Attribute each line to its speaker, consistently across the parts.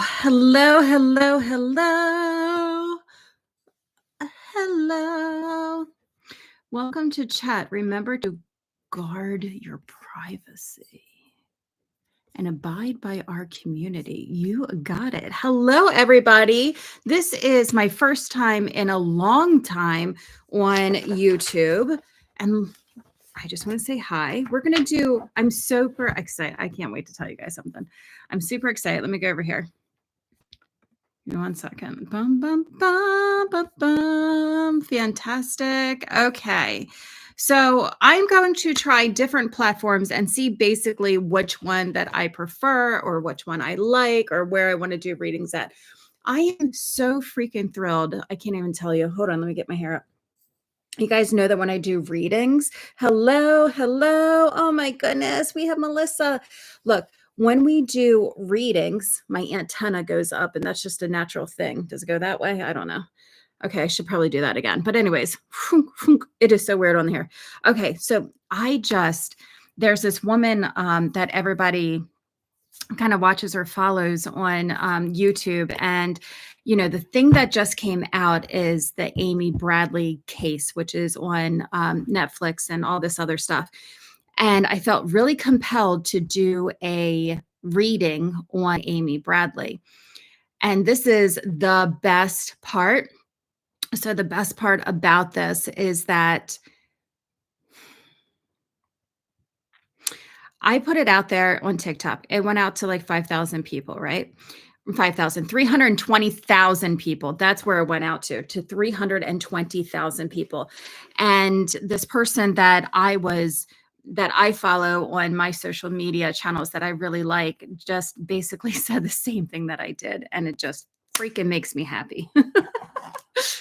Speaker 1: hello, hello, hello. Hello. Welcome to chat. Remember to guard your privacy and abide by our community. You got it. Hello, everybody. This is my first time in a long time on YouTube. And I just want to say hi. I'm super excited. I can't wait to tell you guys something. I'm super excited. Let me go over here. Give me 1 second. Bum, bum, bum, bum, bum. Fantastic. Okay. So I'm going to try different platforms and see basically which one that I prefer or which one I like or where I want to do readings at. I am so freaking thrilled. I can't even tell you. Hold on. Let me get my hair up. You guys know that when I do readings, hello. Oh my goodness. We have Melissa. Look, when we do readings, my antenna goes up and that's just a natural thing. Does it go that way? I don't know. Okay, I should probably do that again. But anyways, it is so weird on here. Okay, so there's this woman that everybody kind of watches or follows on YouTube. And, the thing that just came out is the Amy Bradley case, which is on Netflix and all this other stuff. And I felt really compelled to do a reading on Amy Bradley. And this is the best part. So the best part about this is that I put it out there on TikTok. It went out to like 5,000 people, right? 320,000 people. That's where it went out to 320,000 people. And this person that I follow on my social media channels that I really like just basically said the same thing that I did. And it just freaking makes me happy.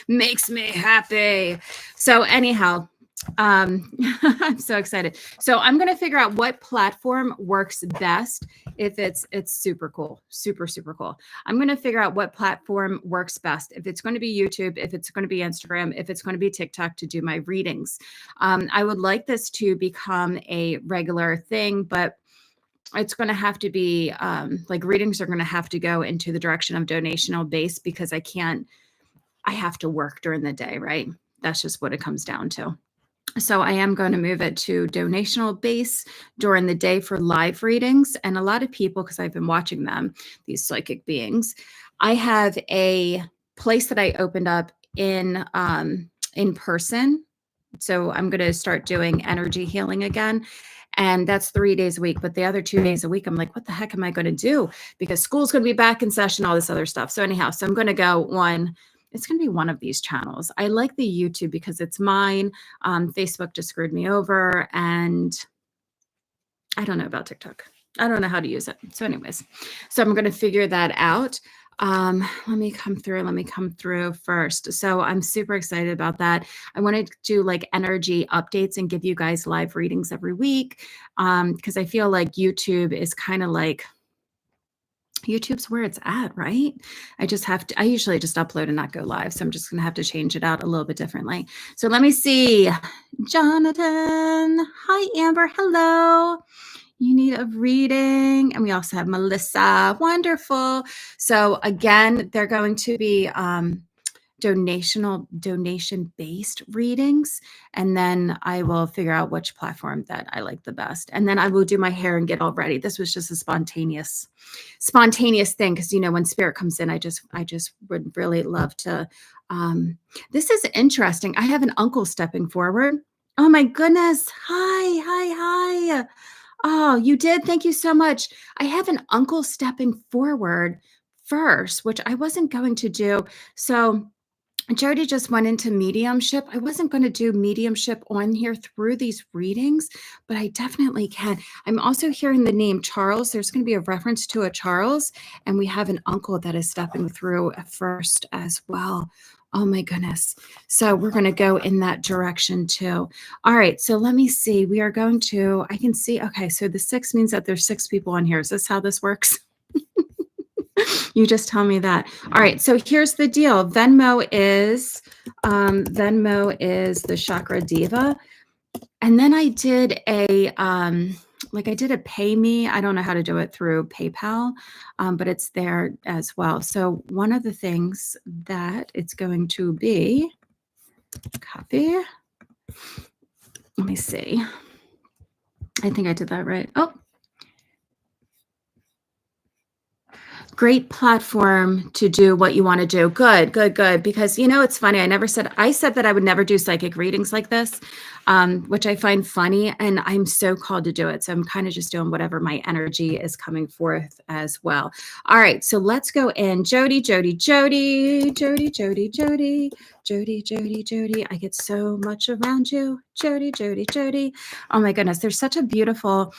Speaker 1: Makes me happy. So anyhow, I'm so excited. So I'm going to figure out what platform works best. If it's super cool, super cool. I'm going to figure out what platform works best. If it's going to be YouTube, if it's going to be Instagram, if it's going to be TikTok to do my readings. I would like this to become a regular thing, but it's going to have to be like readings are going to have to go into the direction of donational base because I have to work during the day, right? That's just what it comes down to. So I am going to move it to donational base during the day for live readings. And a lot of people, because I've been watching them, these psychic beings, I have a place that I opened up in person. So I'm going to start doing energy healing again. And that's 3 days a week. But the other 2 days a week, I'm like, what the heck am I going to do? Because school's going to be back in session, all this other stuff. So anyhow, I'm going to go it's going to be one of these channels. I like the YouTube because it's mine. Facebook just screwed me over. And I don't know about TikTok. I don't know how to use it. So anyways, I'm going to figure that out. Let me come through first. So I'm super excited about that. I want to do like energy updates and give you guys live readings every week. Because I feel like YouTube is kind of like, YouTube's where it's at, right? I usually just upload and not go live. So I'm just going to have to change it out a little bit differently. So let me see. Jonathan. Hi, Amber. Hello. You need a reading. And we also have Melissa. Wonderful. So again, they're going to be donation-based readings. And then I will figure out which platform that I like the best. And then I will do my hair and get all ready. This was just a spontaneous thing. Cause when spirit comes in, I just would really love to, this is interesting. I have an uncle stepping forward. Oh my goodness. Hi. Oh, you did. Thank you so much. I have an uncle stepping forward first, which I wasn't going to do. So Jody just went into mediumship. I wasn't going to do mediumship on here through these readings, but I definitely can. I'm also hearing the name Charles. There's going to be a reference to a Charles, and we have an uncle that is stepping through first as well. Oh my goodness. So we're going to go in that direction too. All right. So let me see. I can see. Okay. So the 6 means that there's 6 people on here. Is this how this works? You just tell me that. All right. So here's the deal. Venmo is the Chakra Diva. And then I did a like I did a pay me. I don't know how to do it through PayPal, but it's there as well. So one of the things that it's going to be, copy. Let me see. I think I did that right. Oh, great platform to do what you want to do. Good, good, good. Because, it's funny. I said that I would never do psychic readings like this, which I find funny. And I'm so called to do it. So I'm kind of just doing whatever my energy is coming forth as well. All right. So let's go in. Jody, Jody, Jody, Jody, Jody, Jody, Jody, Jody, Jody. I get so much around you. Jody, Jody, Jody. Oh my goodness. There's such a beautiful.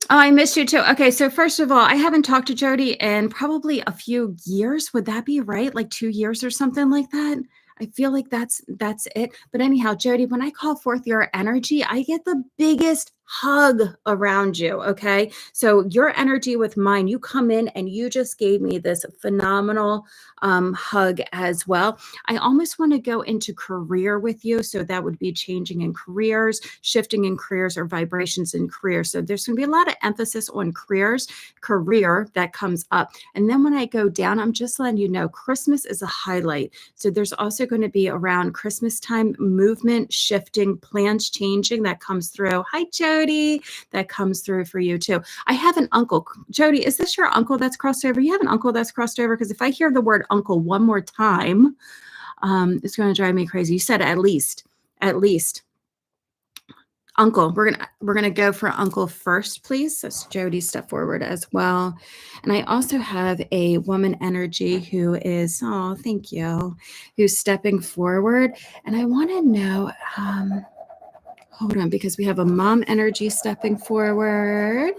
Speaker 1: Oh, I missed you too. Okay, so first of all, I haven't talked to Jody in probably a few years. Would that be right? Like 2 years or something like that? I feel like that's it. But anyhow, Jody, when I call forth your energy, I get the biggest hug around you. Okay. So your energy with mine, you come in and you just gave me this phenomenal hug as well. I almost want to go into career with you. So that would be changing in careers, shifting in careers, or vibrations in careers. So there's going to be a lot of emphasis on career that comes up. And then when I go down, I'm just letting you know Christmas is a highlight. So there's also going to be around Christmas time movement, shifting, plans changing that comes through. Hi, Jody. That comes through for you too. I have an uncle. Jody, is this your uncle that's crossed over? You have an uncle that's crossed over? Because if I hear the word uncle one more time, it's going to drive me crazy. You said at least. Uncle, we're gonna go for uncle first, please. So Jody, step forward as well. And I also have a woman energy who is, oh, thank you, who's stepping forward. And I want to know, hold on, because we have a mom energy stepping forward,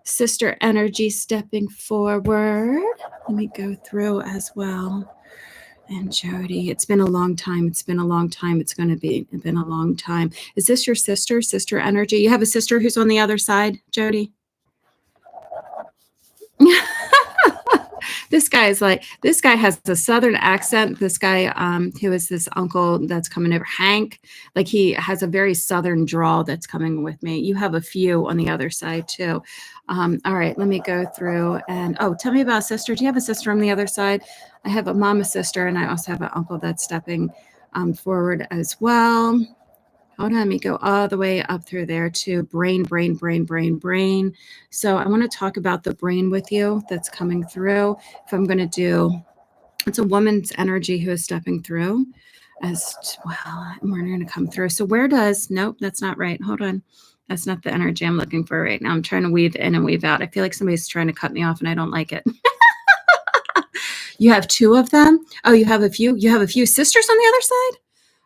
Speaker 1: sister energy stepping forward. Let me go through as well. And Jody, it's been a long time. It's been a long time. It's going to be been a long time. Is this your sister energy? You have a sister who's on the other side, Jody? This guy has a Southern accent. This guy, who is this uncle that's coming over, Hank, like he has a very Southern drawl that's coming with me. You have a few on the other side too. All right, let me go through and, tell me about a sister. Do you have a sister on the other side? I have a mama sister, and I also have an uncle that's stepping forward as well. Hold on, let me go all the way up through there to brain. So I want to talk about the brain with you that's coming through. If I'm going to do, it's a woman's energy who is stepping through as well. And we're going to come through. So nope, that's not right. Hold on. That's not the energy I'm looking for right now. I'm trying to weave in and weave out. I feel like somebody's trying to cut me off and I don't like it. You have two of them? Oh, you have a few sisters on the other side?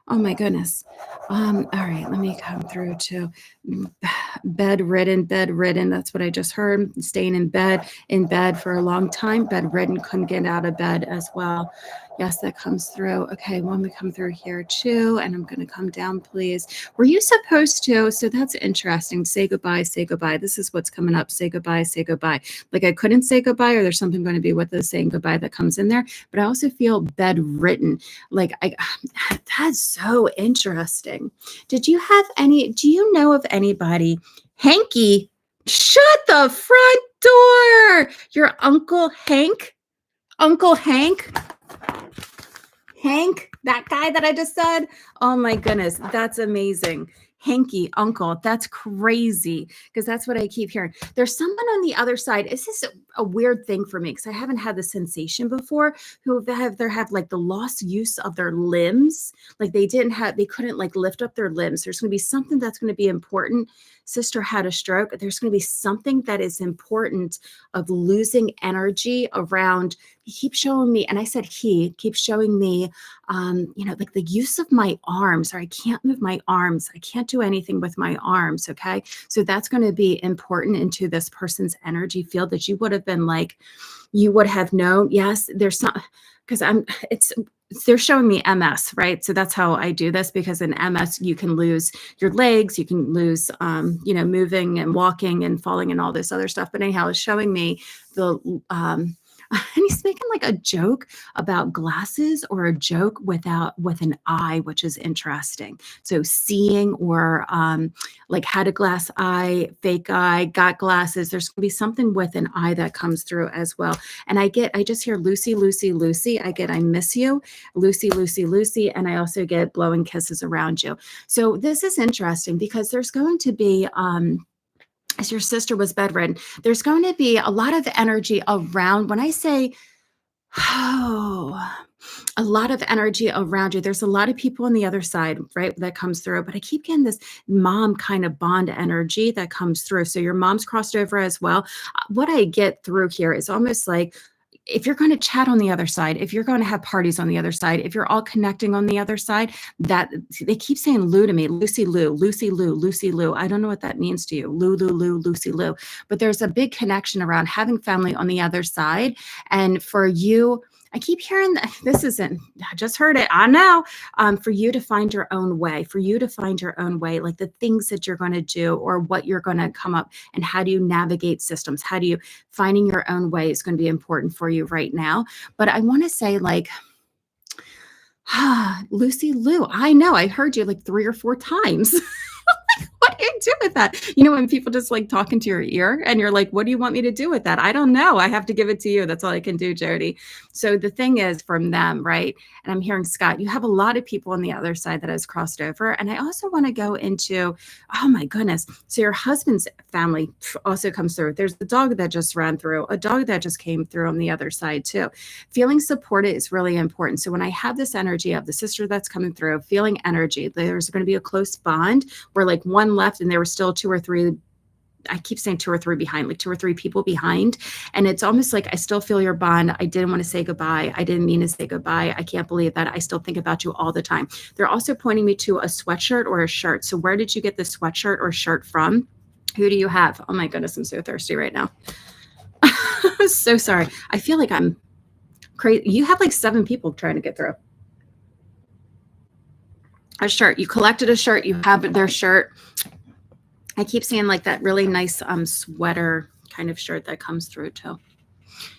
Speaker 1: Oh my goodness. All right, let me come through to bedridden. That's what I just heard. Staying in bed for a long time. Bedridden, couldn't get out of bed as well. Yes, that comes through. Okay, one would come through here too. And I'm going to come down, please. Were you supposed to? So that's interesting. Say goodbye. This is what's coming up. Say goodbye. Like I couldn't say goodbye, or there's something going to be with the saying goodbye that comes in there. But I also feel bedridden. Like that's so interesting. Do you know of anybody? Hanky, shut the front door. Your Uncle Hank? Uncle Hank? Hank, that guy that I just said? Oh my goodness, that's amazing. Hanky, uncle, that's crazy, because that's what I keep hearing. There's someone on the other side. This is a weird thing for me because I haven't had the sensation before, who have like the lost use of their limbs. Like they couldn't like lift up their limbs. There's going to be something that's going to be important. Sister had a stroke. There's going to be something that is important of losing energy around. He keeps showing me, and I said he keeps showing me, like the use of my arms, or I can't move my arms. I can't do anything with my arms. Okay. So that's going to be important into this person's energy field that you would have been like, you would have known. Yes, there's not, because they're showing me MS, right? So that's how I do this, because in MS, you can lose your legs, you can lose, moving and walking and falling and all this other stuff. But anyhow, it's showing me And he's making like a joke about glasses or a joke with an eye, which is interesting. So seeing or like had a glass eye, fake eye, got glasses. There's gonna be something with an eye that comes through as well. And I just hear Lucy, Lucy, Lucy. I get I miss you, Lucy, Lucy, Lucy, and I also get blowing kisses around you. So this is interesting because there's going to be as your sister was bedridden, there's going to be a lot of energy around. When I say, oh, a lot of energy around you. There's a lot of people on the other side, right? That comes through, but I keep getting this mom kind of bond energy that comes through. So your mom's crossed over as well. What I get through here is almost like if you're going to chat on the other side, if you're going to have parties on the other side, if you're all connecting on the other side, that they keep saying Lou to me, Lucy Lou, Lucy Lou, Lucy Lou. I don't know what that means to you, Lou, Lou, Lou, Lucy Lou. But there's a big connection around having family on the other side. And for you, I keep hearing that this isn't, I just heard it. I know. For you to find your own way, for you to find your own way, like the things that you're going to do or what you're going to come up and how do you navigate systems? How do you finding your own way is going to be important for you right now. But I want to say, like, Lucy Lou, I know I heard you like 3 or 4 times. What do you do with that? You know, when people just like talk into your ear and you're like, what do you want me to do with that? I don't know. I have to give it to you. That's all I can do, Jody. So the thing is from them, right? And I'm hearing Scott, you have a lot of people on the other side that has crossed over. And I also want to go into, oh my goodness. So your husband's family also comes through. There's the dog that just ran through, a dog that just came through on the other side too. Feeling supported is really important. So when I have this energy of the sister that's coming through, feeling energy, there's going to be a close bond where like one left and there were still 2 or 3, I keep saying 2 or 3 behind, like 2 or 3 people behind. And it's almost like I still feel your bond. I didn't want to say goodbye. I didn't mean to say goodbye. I can't believe that. I still think about you all the time. They're also pointing me to a sweatshirt or a shirt. So where did you get the sweatshirt or shirt from? Who do you have? Oh my goodness, I'm so thirsty right now. So sorry. I feel like I'm crazy. You have like 7 people trying to get through. A shirt. You collected a shirt. You have their shirt. I keep seeing like that really nice sweater kind of shirt that comes through too.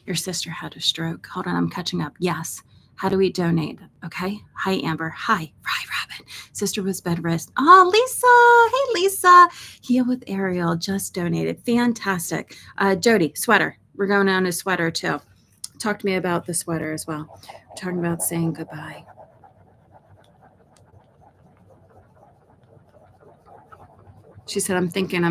Speaker 1: Your sister had a stroke. Hold on, I'm catching up. Yes. How do we donate? Okay. Hi, Amber. Hi, Robin. Sister was bed rest. Oh, Lisa. Hey, Lisa. Heal with Ariel just donated. Fantastic. Jody, sweater. We're going on a sweater too. Talk to me about the sweater as well. We're talking about saying goodbye. She said, I'm thinking.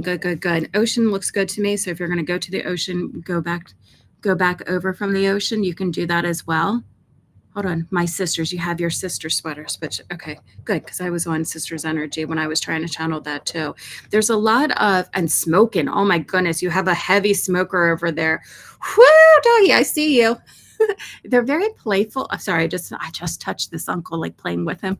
Speaker 1: Good. Ocean looks good to me. So if you're going to go to the ocean, go back over from the ocean. You can do that as well. Hold on. My sisters, you have your sister sweaters, but okay, good. Cause I was on sister's energy when I was trying to channel that too. There's a lot of, and smoking. Oh my goodness. You have a heavy smoker over there. Whoo, doggy. I see you. They're very playful. I'm sorry. I just touched this uncle, like playing with him.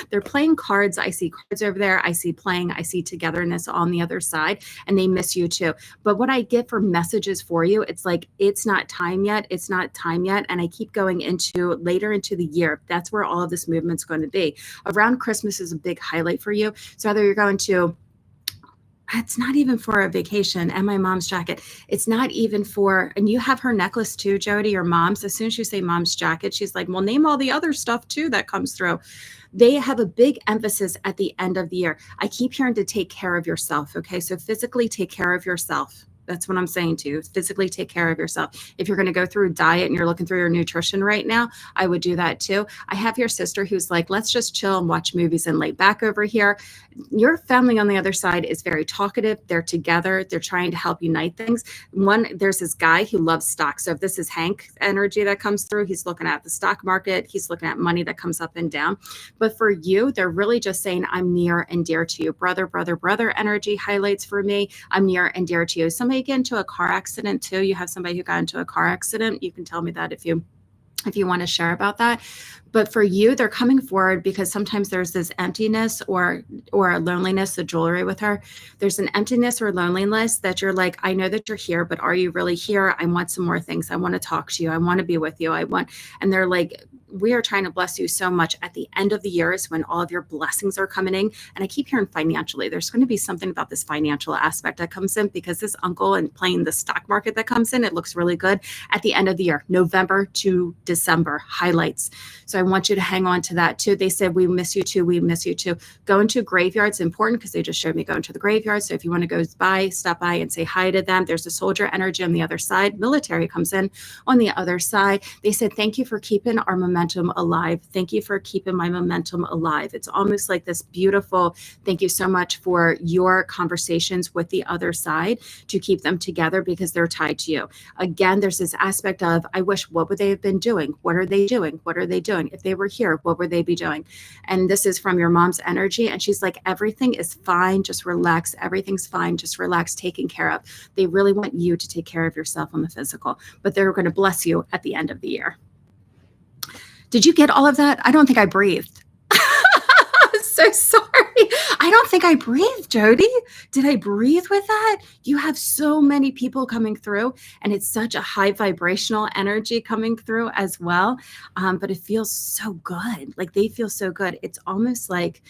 Speaker 1: They're playing cards. I see cards over there. I see playing. I see togetherness on the other side, and they miss you too. But what I get for messages for you, it's like, it's not time yet. It's not time yet. And I keep going into later into the year. That's where all of this movement's going to be. Around Christmas is a big highlight for you. So either you're going to, it's not even for a vacation and my mom's jacket. It's not even for, and you have her necklace too, Jody, your mom's. As soon as you say mom's jacket, she's like, well, name all the other stuff too that comes through. They have a big emphasis at the end of the year. I keep hearing to take care of yourself. Okay. So physically take care of yourself. That's what I'm saying to you. Physically take care of yourself. If you're going to go through a diet and you're looking through your nutrition right now, I would do that too. I have your sister who's like, let's just chill and watch movies and lay back over here. Your family on the other side is very talkative. They're together. They're trying to help unite things. There's this guy who loves stocks. So if this is Hank energy that comes through, he's looking at the stock market. He's looking at money that comes up and down. But for you, they're really just saying, I'm near and dear to you. Brother energy highlights for me. I'm near and dear to you. Somebody get into a car accident too. You have somebody who got into a car accident. You can tell me that if you want to share about that. But for you, they're coming forward because sometimes there's this emptiness or loneliness, the jewelry with her. There's an emptiness or loneliness that you're like, I know that you're here, but are you really here? I want some more things. I want to talk to you. I want to be with you. And they're like, we are trying to bless you so much. At the end of the year is when all of your blessings are coming in. And I keep hearing financially, there's going to be something about this financial aspect that comes in, because this uncle and playing the stock market that comes in, it looks really good at the end of the year, November to December highlights. So I want you to hang on to that too. They said, we miss you too. We miss you too. Going to graveyards important, because they just showed me going to the graveyard. So if you want to go by, stop by and say hi to them. There's a soldier energy on the other side. Military comes in on the other side. They said, thank you for keeping our momentum alive. Thank you for keeping my momentum alive. It's almost like this beautiful, thank you so much for your conversations with the other side to keep them together, because they're tied to you. Again, there's this aspect of, I wish, what would they have been doing? What are they doing? What are they doing? If they were here, what would they be doing? And this is from your mom's energy. And she's like, everything is fine. Just relax. Everything's fine. Just relax, taken care of. They really want you to take care of yourself on the physical, but they're going to bless you at the end of the year. Did you get all of that? I don't think I breathed. So sorry. I don't think I breathed, Jody. Did I breathe with that? You have so many people coming through, and it's such a high vibrational energy coming through as well. But it feels so good. Like, they feel so good. It's almost like,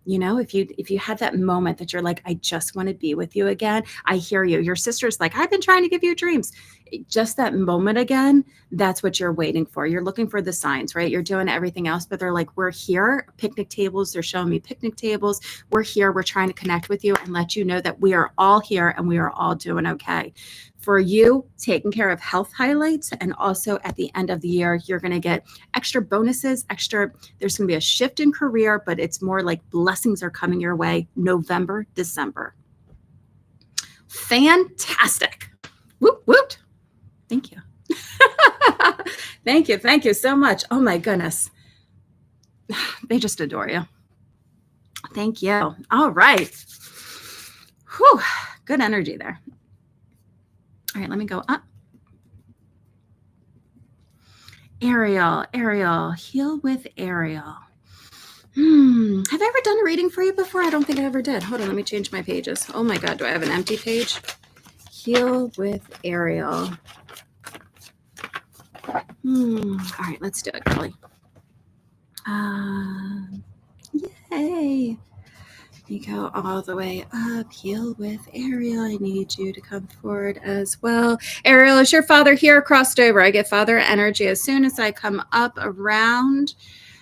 Speaker 1: you know, if you had that moment that you're like, I just want to be with you again. I hear you. Your sister's like, I've been trying to give you dreams. Just that moment again, that's what you're waiting for. You're looking for the signs, right? You're doing everything else, but they're like, we're here. Picnic tables. They're showing me picnic tables. We're here. We're trying to connect with you and let you know that we are all here and we are all doing okay. For you, taking care of health highlights, and also at the end of the year, you're going to get extra bonuses, there's going to be a shift in career, but it's more like blessings are coming your way November, December. Fantastic. Whoop, whoop. Thank you. Thank you. Thank you so much. Oh my goodness. They just adore you. Thank you. All right. Whew. Good energy there. All right, let me go up. Ariel, heal with Ariel. Have I ever done a reading for you before? I don't think I ever did. Hold on, let me change my pages. Oh my God, do I have an empty page? Heal with Ariel. All right, let's do it, Kelly. Yay. You go all the way up, heal with Ariel. I need you to come forward as well. Ariel, is your father here? Crossed over. I get father energy as soon as I come up around.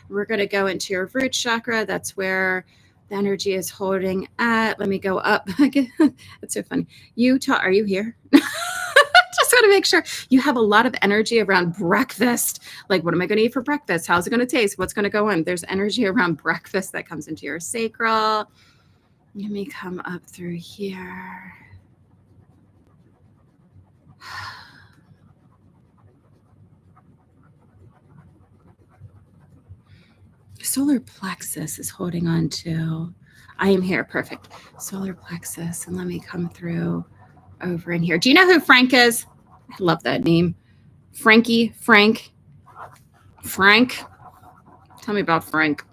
Speaker 1: We're going to go into your root chakra. That's where the energy is holding at. Let me go up. That's so funny. Utah, are you here? Just want to make sure. You have a lot of energy around breakfast. Like, what am I going to eat for breakfast? How's it going to taste? What's going to go in? There's energy around breakfast that comes into your sacral. Let me come up through here. Solar plexus is holding on to. I am here. Perfect. Solar plexus. And let me come through over in here. Do you know who Frank is? I love that name. Frankie, Frank. Tell me about Frank.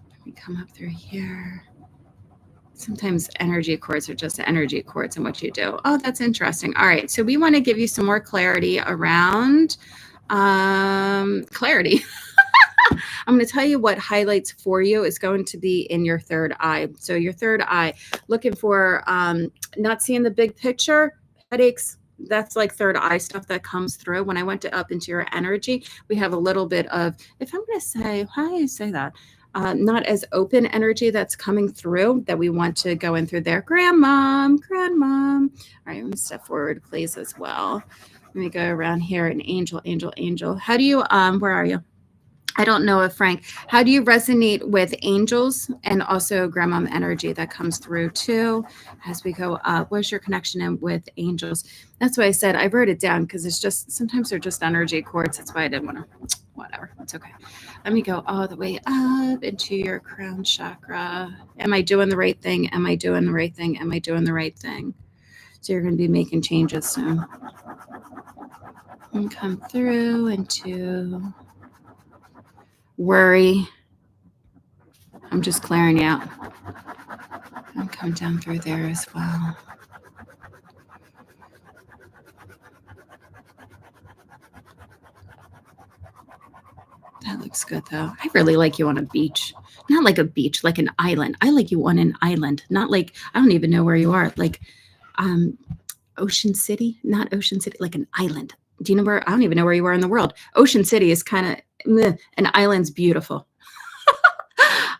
Speaker 1: Let me come up through here. Sometimes energy cords are just energy cords and what you do. Oh, that's interesting. All right. So we want to give you some more clarity around clarity. I'm going to tell you what highlights for you is going to be in your third eye. So your third eye, looking for not seeing the big picture, headaches. That's like third eye stuff that comes through. When I went up into your energy, we have a little bit of, if I'm going to say, how do you say that? Not as open energy that's coming through that we want to go in through there. Grandmom. All right, let me step forward, please, as well. Let me go around here and angel. How do you, where are you? I don't know if Frank, how do you resonate with angels and also grandmom energy that comes through too as we go up? What's your connection in with angels? That's why I said I wrote it down because it's just, sometimes they're just energy cords. That's why I didn't want to, whatever, it's okay. Let me go all the way up into your crown chakra. Am I doing the right thing? Am I doing the right thing? Am I doing the right thing? So you're going to be making changes soon. And come through into worry. I'm just clearing out. I'm coming down through there as well. That looks good though. I really like you on a beach. Not like a beach, like an island. I like you on an island. Not like, I don't even know where you are. Like Ocean City, not Ocean City, like an island. Do you know where? I don't even know where you are in the world. Ocean City is kind of, an island's beautiful.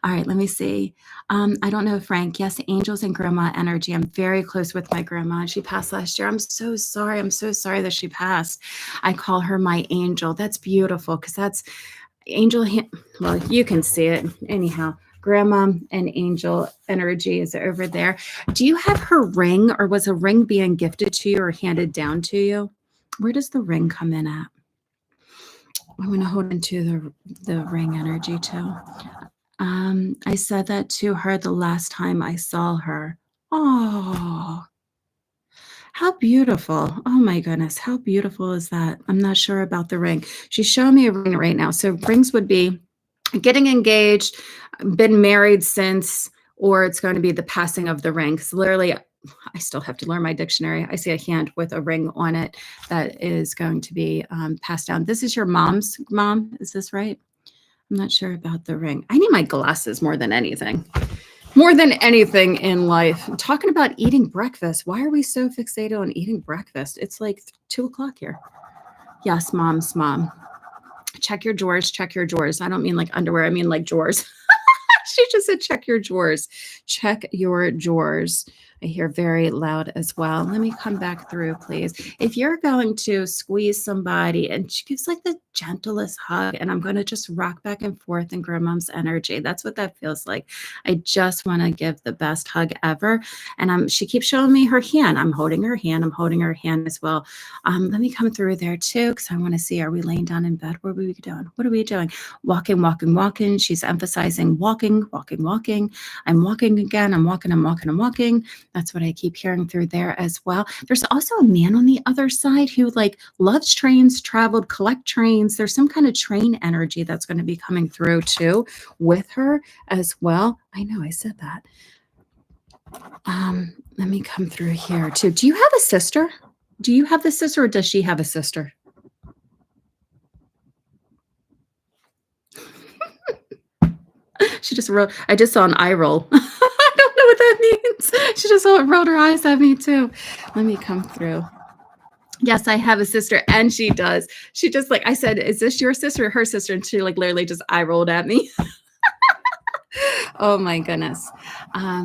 Speaker 1: All right, let me see. I don't know, Frank. Yes, angels and grandma energy. I'm very close with my grandma. She passed last year. I'm so sorry. I'm so sorry that she passed. I call her my angel. That's beautiful because that's angel. Well, you can see it anyhow. Grandma and angel energy is over there. Do you have her ring, or was a ring being gifted to you or handed down to you? Where does the ring come in at? I'm going to hold into the ring energy too. I said that to her the last time I saw her. Oh, how beautiful. Oh my goodness. How beautiful is that? I'm not sure about the ring. She's showing me a ring right now. So rings would be getting engaged, been married since, or it's going to be the passing of the ring. Because literally, I still have to learn my dictionary. I see a hand with a ring on it that is going to be passed down. This is your mom's mom. Is this right? I'm not sure about the ring. I need my glasses more than anything. More than anything in life. I'm talking about eating breakfast. Why are we so fixated on eating breakfast? It's like 2 o'clock here. Yes, mom's mom. Check your drawers. Check your drawers. I don't mean like underwear. I mean like drawers. She just said, check your drawers. Check your drawers. I hear very loud as well. Let me come back through, please. If you're going to squeeze somebody, and she gives like the gentlest hug, and I'm going to just rock back and forth in grandmom's energy. That's what that feels like. I just want to give the best hug ever. And she keeps showing me her hand. I'm holding her hand. I'm holding her hand as well. Let me come through there too, because I want to see, are we laying down in bed? What are we doing? What are we doing? Walking, walking, walking. She's emphasizing walking, walking, walking. I'm walking again. I'm walking, I'm walking, I'm walking. That's what I keep hearing through there as well. There's also a man on the other side who like loves trains, traveled, collect trains. There's some kind of train energy that's going to be coming through too with her as well. I know I said that. Let me come through here too. Do you have a sister? Do you have the sister, or does she have a sister? She just wrote, I just saw an eye roll. I don't know what that means. She just rolled her eyes at me too. Let me come through. Yes, I have a sister, and she does. She just like, I said, is this your sister or her sister? And she like literally just eye rolled at me. Oh my goodness. Let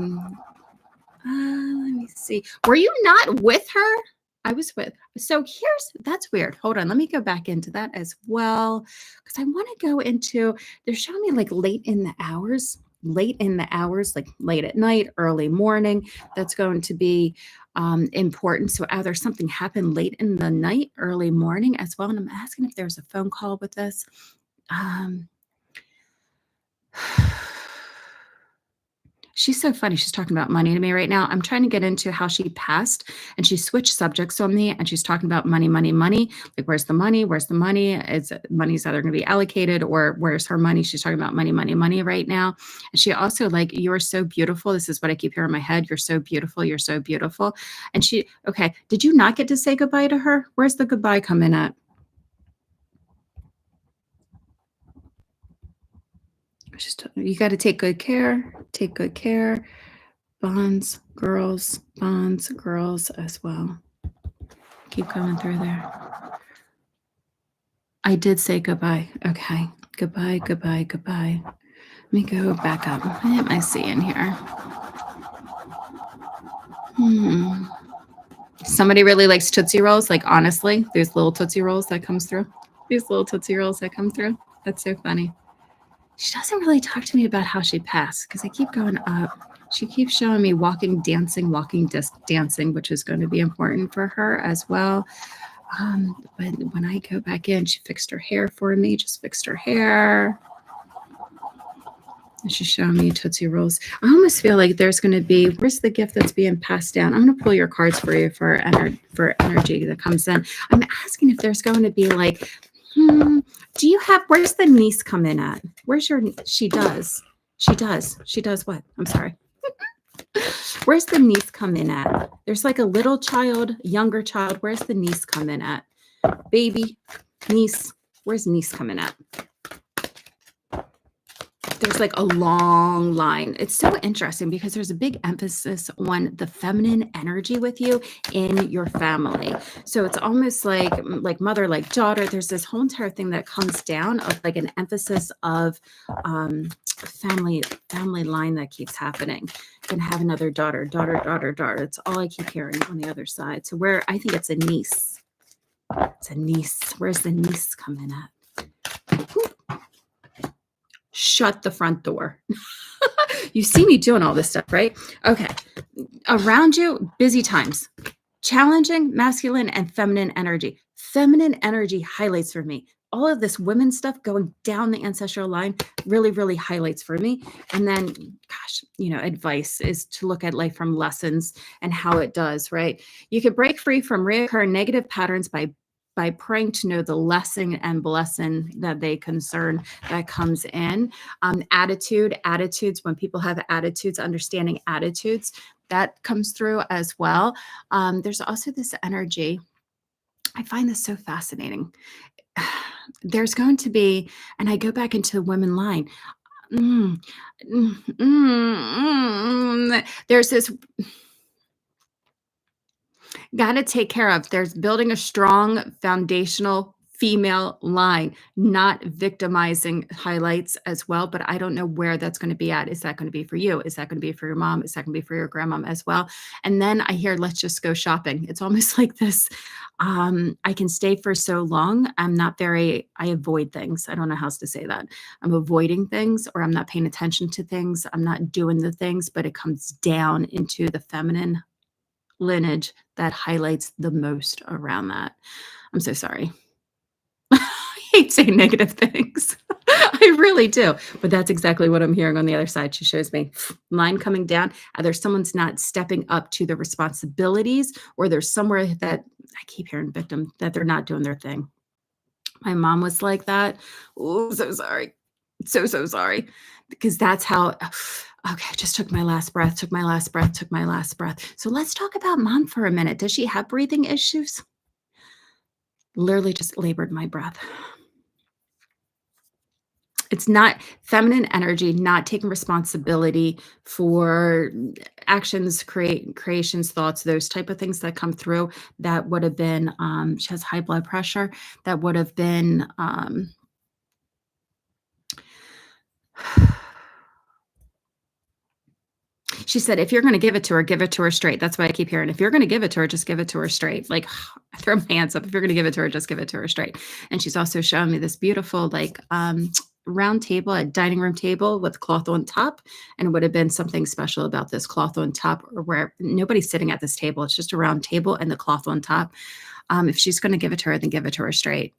Speaker 1: me see. Were you not with her? I was with. So that's weird. Hold on. Let me go back into that as well. Because I want to go into, they're showing me like late in the hours, like late at night, early morning. That's going to be important. So either something happened late in the night, early morning as well. And I'm asking if there's a phone call with this. She's so funny. She's talking about money to me right now. I'm trying to get into how she passed, and she switched subjects on me, and she's talking about money, money, money. Like, where's the money? Where's the money? Money's either going to be allocated, or where's her money? She's talking about money, money, money right now. And she also like, you are so beautiful. This is what I keep hearing in my head. You're so beautiful. You're so beautiful. And okay. Did you not get to say goodbye to her? Where's the goodbye coming at? You got to take good care. Take good care. Bonds, girls as well. Keep coming through there. I did say goodbye. Okay. Goodbye, goodbye, goodbye. Let me go back up. What am I seeing here? Somebody really likes Tootsie Rolls. Like, honestly, there's little Tootsie Rolls that comes through. That's so funny. She doesn't really talk to me about how she passed, because I keep going up. She keeps showing me walking, dancing, dancing, which is going to be important for her as well. But when I go back in, she fixed her hair for me, just fixed her hair. And she's showing me Tootsie Rolls. I almost feel like there's going to be, where's the gift that's being passed down? I'm going to pull your cards for you for energy that comes in. I'm asking if there's going to be like, Hmm. Do you have, where's the niece come in at? Where's your, she does. She does what? I'm sorry. Where's the niece come in at? There's like a little child, younger child. Where's the niece come in at? Baby, niece. Where's niece coming at? There's like a long line. It's so interesting because there's a big emphasis on the feminine energy with you in your family. So it's almost like mother, like daughter. There's this whole entire thing that comes down of like an emphasis of family line that keeps happening. And have another daughter. It's all I keep hearing on the other side. So where I think it's a niece. It's a niece. Where's the niece coming at? Shut the front door. You see me doing all this stuff, right? Okay. Around you, busy times. Challenging masculine and feminine energy. Feminine energy highlights for me. All of this women stuff going down the ancestral line really, really highlights for me. And then, gosh, advice is to look at life from lessons and how it does, right? You can break free from reoccurring negative patterns by praying to know the lesson and blessing that they concern that comes in. Attitudes, when people have attitudes, understanding attitudes, that comes through as well. There's also this energy. I find this so fascinating. There's going to be, and I go back into the women line. There's this got to take care of. There's building a strong foundational female line, not victimizing highlights as well. But I don't know where that's going to be at. Is that going to be for you? Is that going to be for your mom? Is that going to be for your grandmom as well? And then I hear, let's just go shopping. It's almost like this. I can stay for so long. I avoid things. I don't know how else to say that. I'm avoiding things, or I'm not paying attention to things. I'm not doing the things, but it comes down into the feminine lineage that highlights the most around that. I'm so sorry. I hate saying negative things. I really do. But that's exactly what I'm hearing on the other side. She shows me line coming down. Either someone's not stepping up to the responsibilities, or there's somewhere that I keep hearing victim that they're not doing their thing. My mom was like that. Oh, so sorry. So sorry. Because that's how, okay, just took my last breath. So let's talk about mom for a minute. Does she have breathing issues? Literally just labored my breath. It's not feminine energy, not taking responsibility for actions, creations, thoughts, those type of things that come through. That would have been, she has high blood pressure. That would have been, she said, if you're going to give it to her straight. That's why I keep hearing, if you're going to give it to her, just give it to her straight. Like, I throw my hands up. If you're going to give it to her, just give it to her straight. And she's also showing me this beautiful, round table, a dining room table with cloth on top. And it would have been something special about this cloth on top, or where nobody's sitting at this table. It's just a round table and the cloth on top. If she's going to give it to her, then give it to her straight.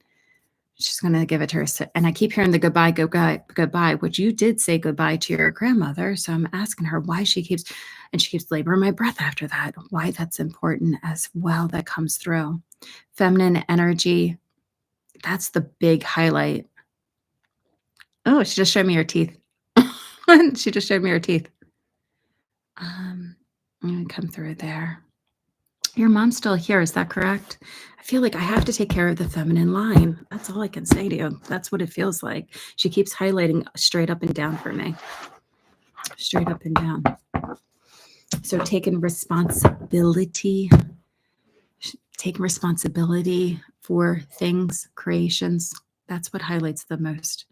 Speaker 1: She's going to give it to her. And I keep hearing the goodbye, which you did say goodbye to your grandmother. So I'm asking her why she keeps laboring my breath after that, why that's important as well. That comes through. Feminine energy. That's the big highlight. Oh, she just showed me her teeth. She just showed me her teeth. I'm going to come through there. Your mom's still here, is that correct? I feel like I have to take care of the feminine line. That's all I can say to you. That's what it feels like. She keeps highlighting straight up and down for me. Straight up and down. So taking responsibility for things, creations, that's what highlights the most.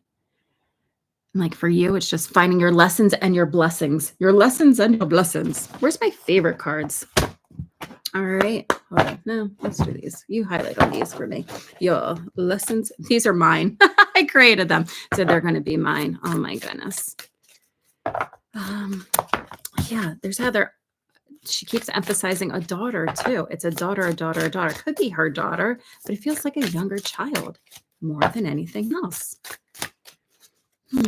Speaker 1: And like for you, it's just finding your lessons and your blessings. Your lessons and your blessings. Where's my favorite cards? All right. Hold on. No, let's do these. You highlight on these for me. Your lessons. These are mine. I created them. So they're going to be mine. Oh my goodness. Yeah, there's Heather. She keeps emphasizing a daughter too. It's a daughter. Could be her daughter, but it feels like a younger child more than anything else. I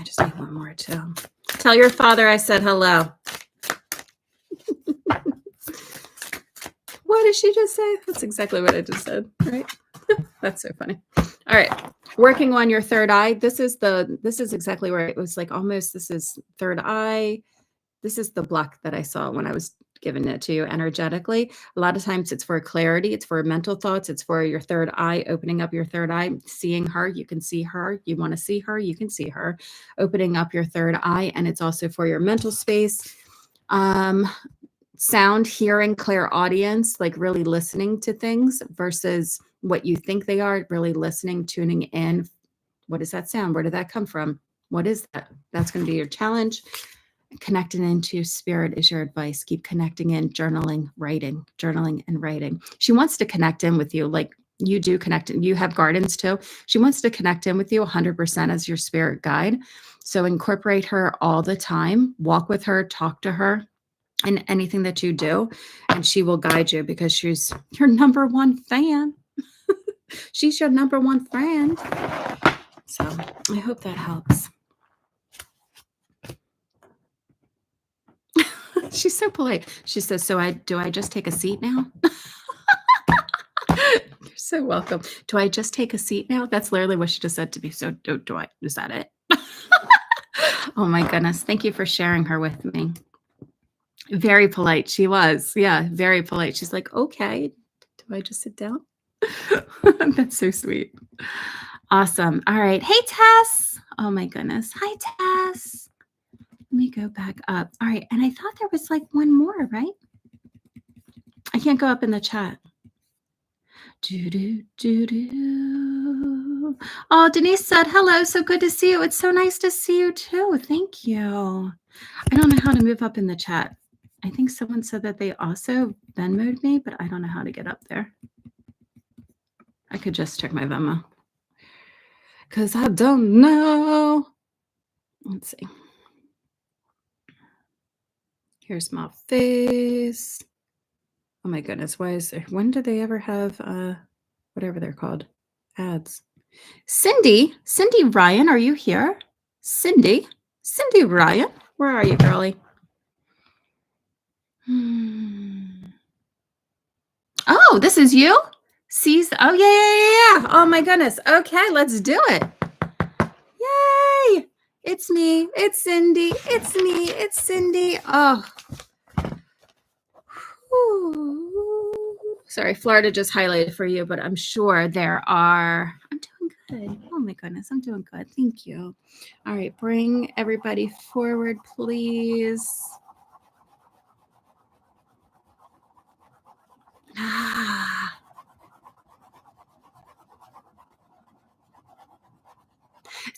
Speaker 1: just need one more too. Tell your father I said hello. did she just say? That's exactly what I just said, right? That's so funny. All right. Working on your third eye. This is exactly where it was like almost, this is third eye. This is the block that I saw when I was giving it to you energetically. A lot of times it's for clarity, it's for mental thoughts, it's for your third eye, opening up your third eye, seeing her, you can see her, you want to see her, you can see her, opening up your third eye. And it's also for your mental space. Sound, hearing, clairaudience, like really listening to things versus what you think they are, really listening, tuning in. What is that sound? Where did that come from? What is that? That's going to be your challenge. Connecting into spirit is your advice. Keep connecting in, journaling and writing. She wants to connect in with you like you do connect. You have gardens too. She wants to connect in with you 100% as your spirit guide. So incorporate her all the time. Walk with her, talk to her in anything that you do, and she will guide you because she's your number one fan. She's your number one friend. So I hope that helps. She's so polite. She says, so do I just take a seat now? You're so welcome. Do I just take a seat now? That's literally what she just said to me. So do I, is that it? Oh my goodness. Thank you for sharing her with me. Very polite. She was. Yeah, very polite. She's like, okay, do I just sit down? That's so sweet. Awesome. All right. Hey, Tess. Oh my goodness. Hi, Tess. Let me go back up. All right. And I thought there was like one more, right? I can't go up in the chat. Oh, Denise said, hello. So good to see you. It's so nice to see you too. Thank you. I don't know how to move up in the chat. I think someone said that they also Venmo'd me, but I don't know how to get up there. I could just check my Venmo because I don't know. Let's see. Here's my face. Oh my goodness. Why is there? When do they ever have whatever they're called? Ads. Cindy Ryan, are you here? Cindy Ryan, where are you, girlie? Oh, this is you? Oh, yeah. Oh my goodness. Okay, let's do it. Yay. It's me. It's Cindy. It's me. It's Cindy. Oh. Ooh. Sorry, Florida just highlighted for you, but I'm sure there are. I'm doing good. Oh my goodness, I'm doing good. Thank you. All right, bring everybody forward, please.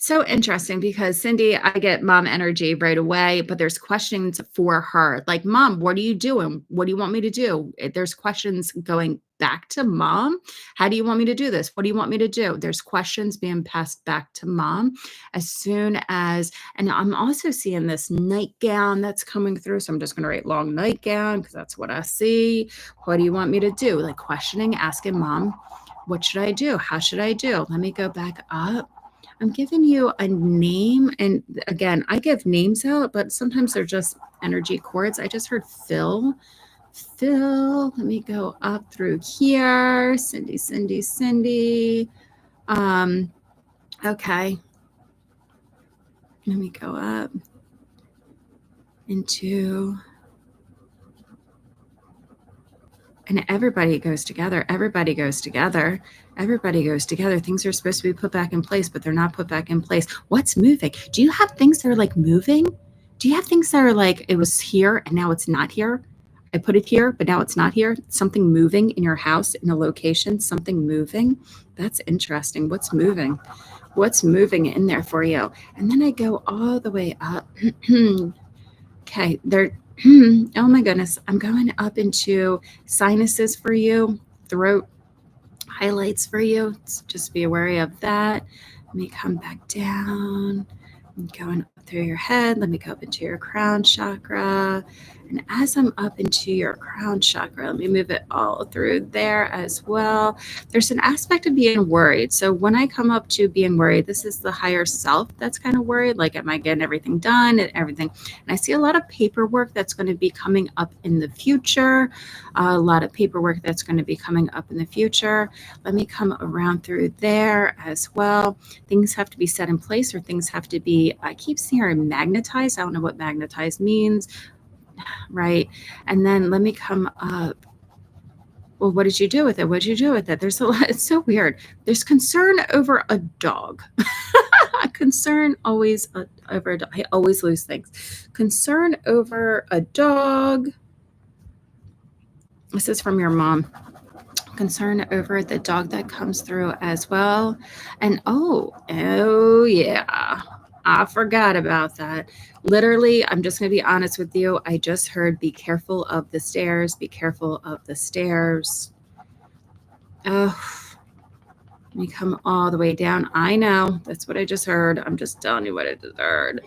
Speaker 1: So interesting because Cindy, I get mom energy right away, but there's questions for her. Like, mom, what are you doing? What do you want me to do? There's questions going back to mom. How do you want me to do this? What do you want me to do? There's questions being passed back to mom as soon as, and I'm also seeing this nightgown that's coming through. So I'm just going to write long nightgown because that's what I see. What do you want me to do? Like questioning, asking mom, what should I do? How should I do? Let me go back up. I'm giving you a name. And again, I give names out, but sometimes they're just energy cords. I just heard Phil. Let me go up through here. Cindy. Okay. Let me go up into, and everybody goes together. Things are supposed to be put back in place, but they're not put back in place. What's moving? Do you have things that are like moving? Do you have things that are like, it was here and now it's not here? I put it here, but now it's not here. Something moving in your house, in a location, something moving. That's interesting. What's moving? What's moving in there for you? And then I go all the way up. Okay, oh my goodness. I'm going up into sinuses for you, throat highlights for you. Just be wary of that. Let me come back down. I'm going up through your head. Let me go up into your crown chakra. And as I'm up into your crown chakra, let me move it all through there as well. There's an aspect of being worried. So when I come up to being worried, this is the higher self that's kind of worried. Like, am I getting everything done and everything? And I see a lot of paperwork that's going to be coming up in the future. A lot of paperwork that's going to be coming up in the future. Let me come around through there as well. Things have to be set in place, or things have to be, I keep hearing magnetized. I don't know what magnetized means. Right. And then let me come up. Well, what did you do with it? What did you do with it? There's a lot. It's so weird. There's concern over a dog. Concern always over a dog. I always lose things. Concern over a dog. This is from your mom. Concern over the dog that comes through as well. And oh yeah. I forgot about that. Literally, I'm just going to be honest with you. I just heard, be careful of the stairs. Be careful of the stairs. Oh, let me come all the way down. I know. That's what I just heard. I'm just telling you what I just heard.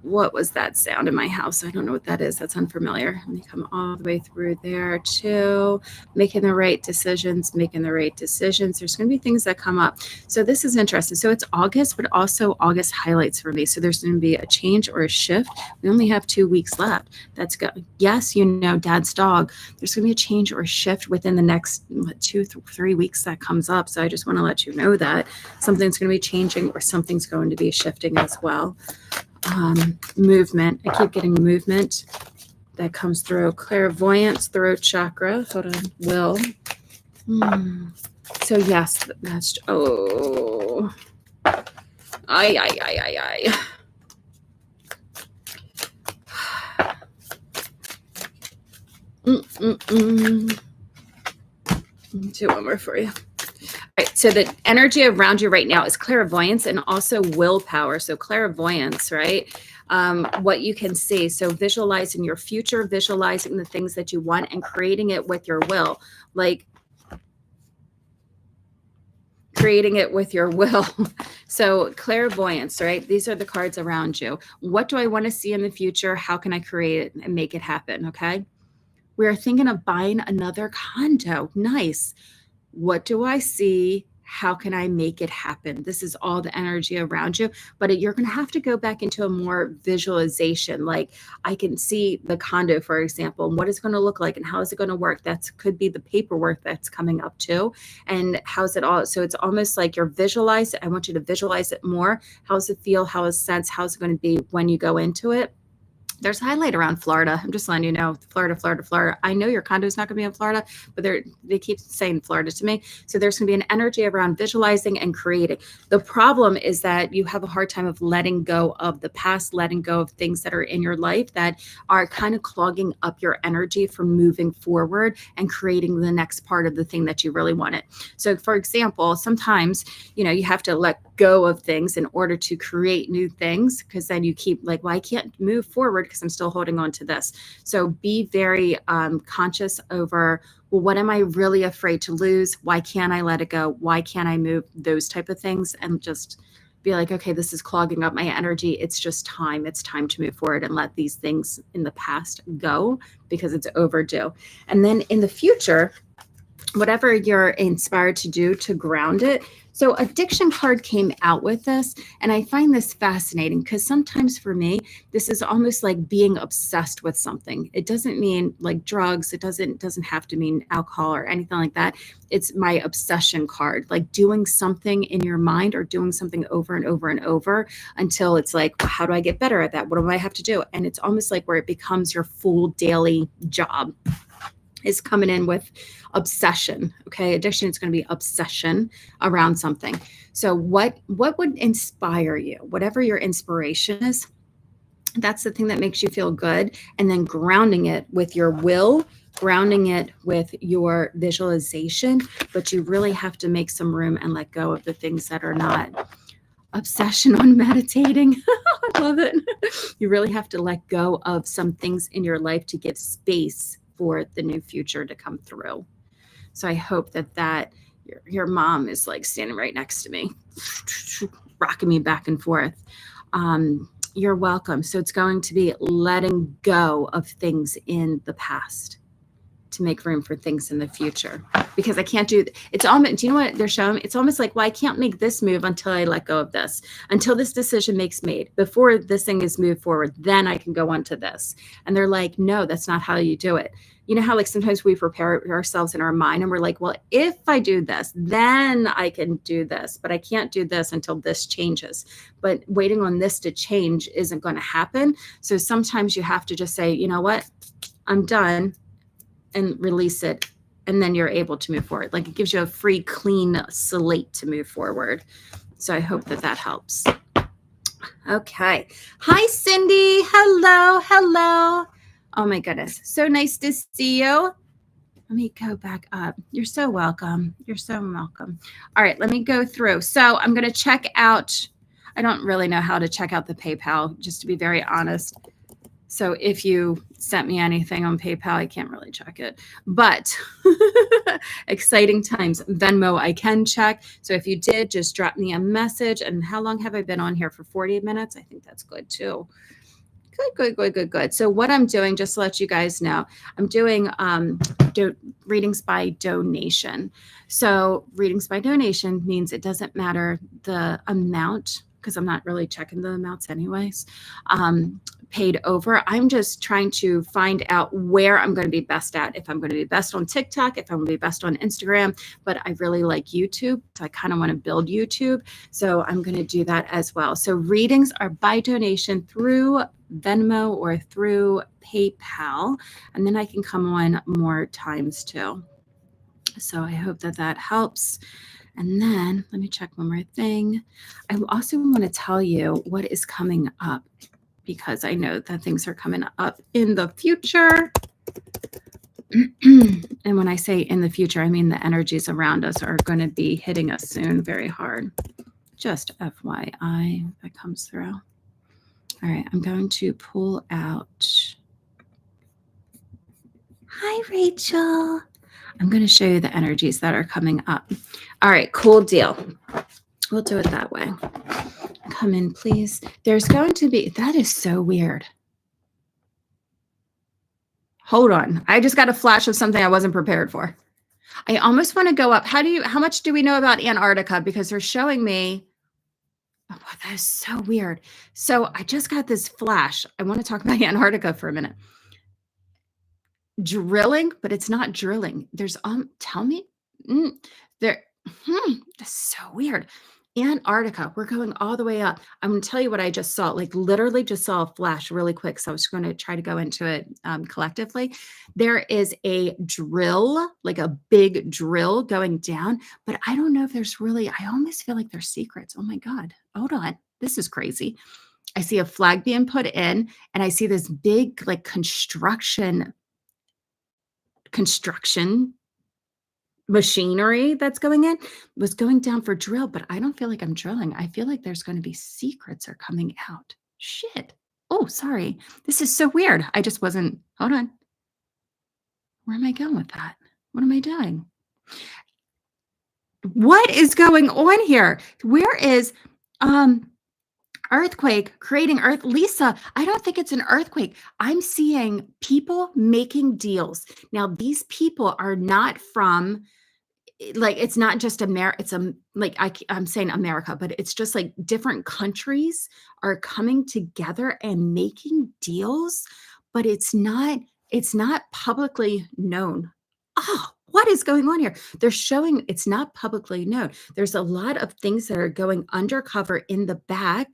Speaker 1: What was that sound in my house? I don't know what that is. That's unfamiliar. Let me come all the way through there too. Making the right decisions, making the right decisions. There's going to be things that come up. So this is interesting. So it's August, but also August highlights for me. So there's going to be a change or a shift. We only have 2 weeks left. That's good. Yes, you know, Dad's dog. There's going to be a change or a shift within the next 2-3 weeks that comes up. So I just want to let you know that something's going to be changing or something's going to be shifting as well. Movement. I keep getting movement that comes through. Clairvoyance, throat chakra. Hold on. Will. So yes, that's, oh. Ay. Do one more for you. Right, so the energy around you right now is clairvoyance and also willpower. So clairvoyance, right? What you can see. So visualizing your future, visualizing the things that you want and creating it with your will. Like creating it with your will. So clairvoyance, right? These are the cards around you. What do I want to see in the future? How can I create it and make it happen? Okay. We are thinking of buying another condo. Nice. What do I see? How can I make it happen? This is all the energy around you, but you're going to have to go back into a more visualization. Like I can see the condo, for example, and what it's going to look like and how is it going to work? That could be the paperwork that's coming up too. And how's it all? So it's almost like you're visualizing. I want you to visualize it more. How does it feel? How is it sense? How's it going to be when you go into it? There's a highlight around Florida. I'm just letting you know, Florida. I know your condo is not going to be in Florida, but they keep saying Florida to me. So there's going to be an energy around visualizing and creating. The problem is that you have a hard time of letting go of the past, letting go of things that are in your life that are kind of clogging up your energy from moving forward and creating the next part of the thing that you really wanted. So for example, sometimes, you have to let go of things in order to create new things, because then you keep like, well, I can't move forward because I'm still holding on to this. So be very conscious over, well, what am I really afraid to lose? Why can't I let it go? Why can't I move? Those type of things, and just be like, okay, this is clogging up my energy. It's just time. It's time to move forward and let these things in the past go because it's overdue. And then in the future, whatever you're inspired to do to ground it. So addiction card came out with this, and I find this fascinating because sometimes for me, this is almost like being obsessed with something. It doesn't mean like drugs. It doesn't have to mean alcohol or anything like that. It's my obsession card, like doing something in your mind or doing something over and over and over until it's like, how do I get better at that? What do I have to do? And it's almost like where it becomes your full daily job. Is coming in with obsession. Okay. Addiction is going to be obsession around something. So what would inspire you? Whatever your inspiration is, that's the thing that makes you feel good. And then grounding it with your will, grounding it with your visualization. But you really have to make some room and let go of the things that are not. Obsession on meditating. I love it. You really have to let go of some things in your life to give space for the new future to come through. So I hope that your mom is like standing right next to me, rocking me back and forth. You're welcome. So it's going to be letting go of things in the past to make room for things in the future, because I can't do it's almost, do you know what they're showing me? It's almost like, well, I can't make this move until I let go of this, until this decision makes made, before this thing is moved forward, then I can go on to this. And they're like, no, that's not how you do it. You know how like sometimes we prepare ourselves in our mind and we're like, well, if I do this, then I can do this, but I can't do this until this changes. But waiting on this to change isn't going to happen. So sometimes you have to just say, you know what, I'm done, and release it, and then you're able to move forward. Like it gives you a free, clean slate to move forward. So I hope that helps. Okay. Hi, Cindy. Hello. Hello. Oh my goodness. So nice to see you. Let me go back up. You're so welcome. You're so welcome. All right. Let me go through. So I'm going to check out. I don't really know how to check out the PayPal, just to be very honest. So if you sent me anything on PayPal, I can't really check it, but exciting times. Venmo, I can check. So if you did, just drop me a message. And how long have I been on here? For 40 minutes? I think that's good too. Good. So what I'm doing, just to let you guys know, I'm doing readings by donation. So readings by donation means it doesn't matter the amount, because I'm not really checking the amounts anyways, paid over. I'm just trying to find out where I'm going to be best at. If I'm going to be best on TikTok, if I'm going to be best on Instagram, but I really like YouTube. So I kind of want to build YouTube. So I'm going to do that as well. So readings are by donation through Venmo or through PayPal. And then I can come on more times too. So I hope that helps. And then let me check one more thing. I also want to tell you what is coming up, because I know that things are coming up in the future. And when I say in the future, I mean the energies around us are going to be hitting us soon very hard. Just FYI, that comes through. All right, I'm going to pull out. Hi, Rachel. I'm going to show you the energies that are coming up. All right, cool deal. We'll do it that way. Come in, please. There's going to be, that is so weird. Hold on. I just got a flash of something I wasn't prepared for. I almost want to go up. How much do we know about Antarctica? Because they're showing me, oh, that is so weird. So I just got this flash. I want to talk about Antarctica for a minute. Drilling, but it's not drilling. There's, tell me, that's so weird. Antarctica, we're going all the way up. I'm going to tell you what I just saw, like literally just saw a flash really quick. So I was going to try to go into it collectively. There is a drill, like a big drill going down, but I don't know if there's really, I almost feel like there's secrets. Oh my God, hold on. This is crazy. I see a flag being put in, and I see this big like construction machinery that's going in, was going down for drill, but I don't feel like I'm drilling. I feel like there's going to be secrets are coming out. Shit. Oh, sorry. This is so weird. I just wasn't, hold on. Where am I going with that? What am I doing? What is going on here? Where is, earthquake creating earth? Lisa, I don't think it's an earthquake. I'm seeing people making deals. Now, these people are not from, like, it's not just America. It's I'm saying America, but it's just like different countries are coming together and making deals, but it's not publicly known. Oh, what is going on here? They're showing it's not publicly known. There's a lot of things that are going undercover in the back.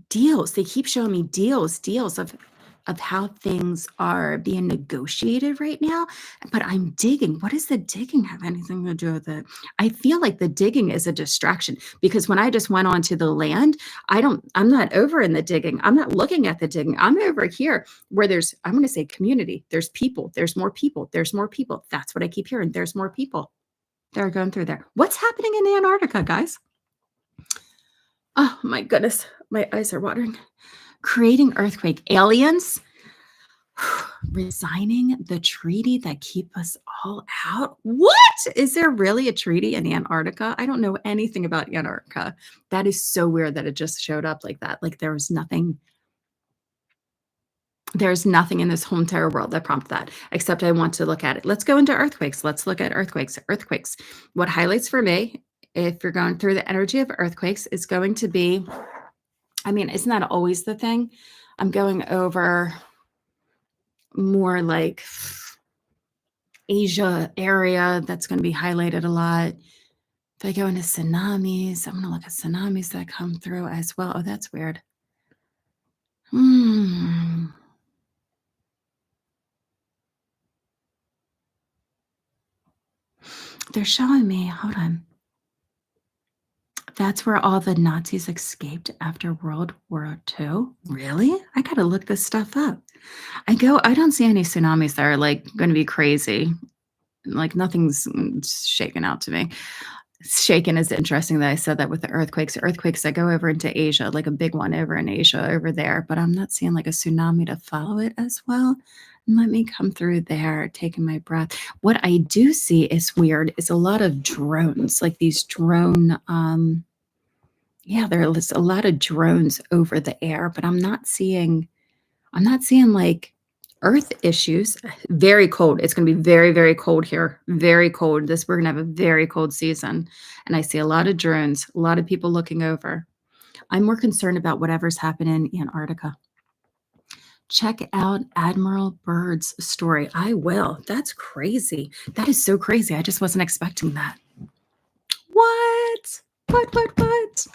Speaker 1: Deals. They keep showing me deals of how things are being negotiated right now. But I'm digging. What does the digging have anything to do with it? I feel like the digging is a distraction, because when I just went onto the land, I'm not over in the digging. I'm not looking at the digging. I'm over here where there's, I'm going to say community. There's people. There's more people. There's more people. That's what I keep hearing. There's more people that are going through there. What's happening in Antarctica, guys? Oh my goodness. My eyes are watering. Creating earthquake. Aliens. Resigning the treaty that keep us all out? What? Is there really a treaty in Antarctica? I don't know anything about Antarctica. That is so weird that it just showed up like that. Like there's nothing in this whole entire world that prompted that, except I want to look at it. Let's go into earthquakes. Let's look at earthquakes. Earthquakes. What highlights for me, if you're going through the energy of earthquakes, is going to be, I mean, isn't that always the thing? I'm going over more like Asia area. That's going to be highlighted a lot. If I go into tsunamis, I'm going to look at tsunamis that come through as well. Oh, that's weird. They're showing me, hold on. That's where all the Nazis escaped after World War II? Really? I gotta look this stuff up. I don't see any tsunamis that are, like, gonna be crazy. Like, nothing's shaken out to me. Shaken is interesting that I said that with the earthquakes. Earthquakes that go over into Asia, like a big one over in Asia over there, but I'm not seeing, like, a tsunami to follow it as well. Let me come through there, taking my breath. What I do see is weird, is a lot of drones, like these drone, yeah, there's a lot of drones over the air, but I'm not seeing like earth issues. Very cold. It's going to be very, very cold here. Very cold. We're going to have a very cold season. And I see a lot of drones, a lot of people looking over. I'm more concerned about whatever's happening in Antarctica. Check out Admiral Byrd's story. I will. That's crazy. That is so crazy. I just wasn't expecting that. What? What?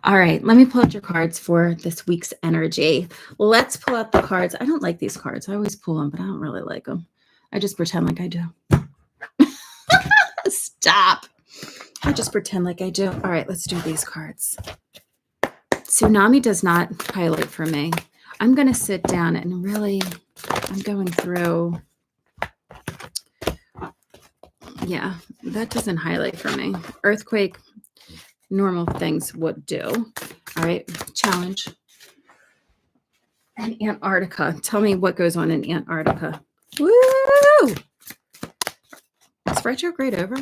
Speaker 1: All right, let me pull out your cards for this week's energy. Let's pull out the cards. I don't like these cards. I always pull them, but I don't really like them. I just pretend like I do. Stop. I just pretend like I do. All right, let's do these cards. Tsunami does not highlight for me. I'm going to sit down and really, I'm going through. Yeah, that doesn't highlight for me. Earthquake, normal things would do. All right, challenge. And Antarctica. Tell me what goes on in Antarctica. Woo! Is retrograde over?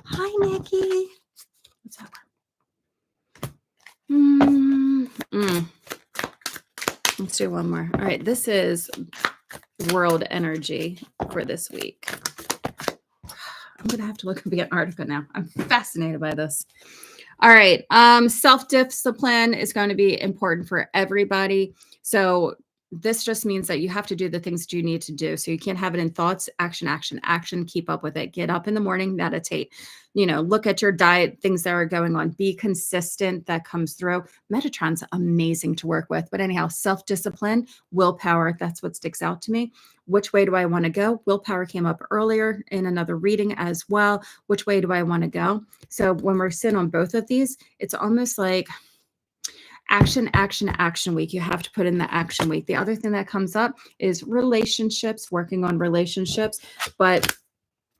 Speaker 1: Hi, Nikki. What's that one? Let's do one more. All right, this is world energy for this week. I'm going to have to look at Antarctica now. I'm fascinated by this. All right. Self-discipline is going to be important for everybody. So this just means that you have to do the things that you need to do. So you can't have it in thoughts, action, keep up with it. Get up in the morning, meditate, look at your diet, things that are going on, be consistent. That comes through. Metatron's amazing to work with. But anyhow, self-discipline, willpower, that's what sticks out to me. Which way do I want to go? Willpower came up earlier in another reading as well. Which way do I want to go? So when we're sitting on both of these, it's almost like action week. You have to put in the action week. The other thing that comes up is relationships, working on relationships, but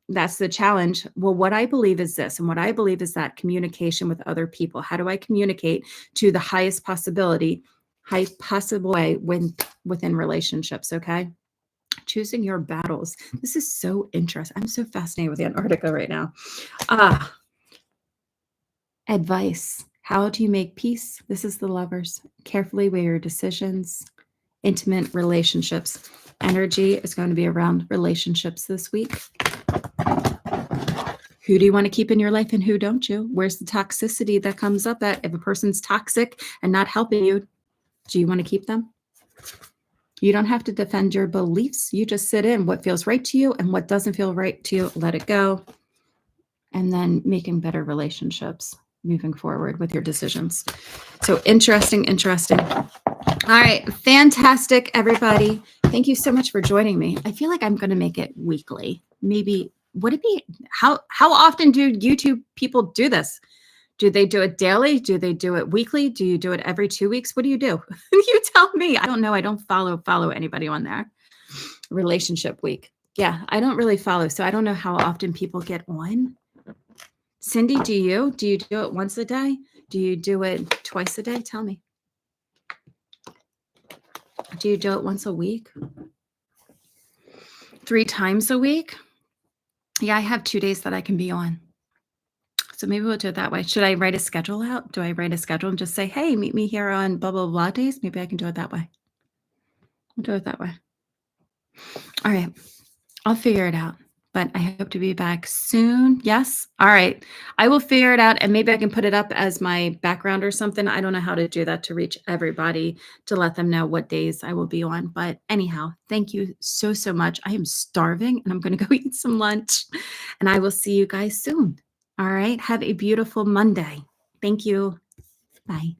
Speaker 1: that's the challenge. Well, what I believe is this, and what I believe is that communication with other people. How do I communicate to the highest possible way within relationships? Okay. Choosing your battles. This is so interesting. I'm so fascinated with Antarctica right now. Advice. How do you make peace? This is the Lovers. Carefully weigh your decisions. Intimate relationships. Energy is going to be around relationships this week. Who do you want to keep in your life and who don't you? Where's the toxicity that comes up? That if a person's toxic and not helping you, do you want to keep them? You don't have to defend your beliefs. You just sit in what feels right to you, and what doesn't feel right to you, let it go. And then making better relationships moving forward with your decisions. So interesting. All right. Fantastic, everybody. Thank you so much for joining me. I feel like I'm going to make it weekly. Maybe, would it be, how often do YouTube people do this? Do they do it daily? Do they do it weekly? Do you do it every 2 weeks? What do? You tell me. I don't know. I don't follow anybody on there. Relationship week. Yeah, I don't really follow. So I don't know how often people get on. Cindy, do you do it once a day? Do you do it twice a day? Tell me. Do you do it once a week? 3 times a week. Yeah, I have 2 days that I can be on. So maybe we'll do it that way. Should I write a schedule out? Do I write a schedule and just say, "Hey, meet me here on blah, blah, blah days"? Maybe I can do it that way. We'll do it that way. All right. I'll figure it out, but I hope to be back soon. Yes? All right. I will figure it out, and maybe I can put it up as my background or something. I don't know how to do that to reach everybody to let them know what days I will be on. But anyhow, thank you so, so much. I am starving and I'm going to go eat some lunch, and I will see you guys soon. All right. Have a beautiful Monday. Thank you. Bye.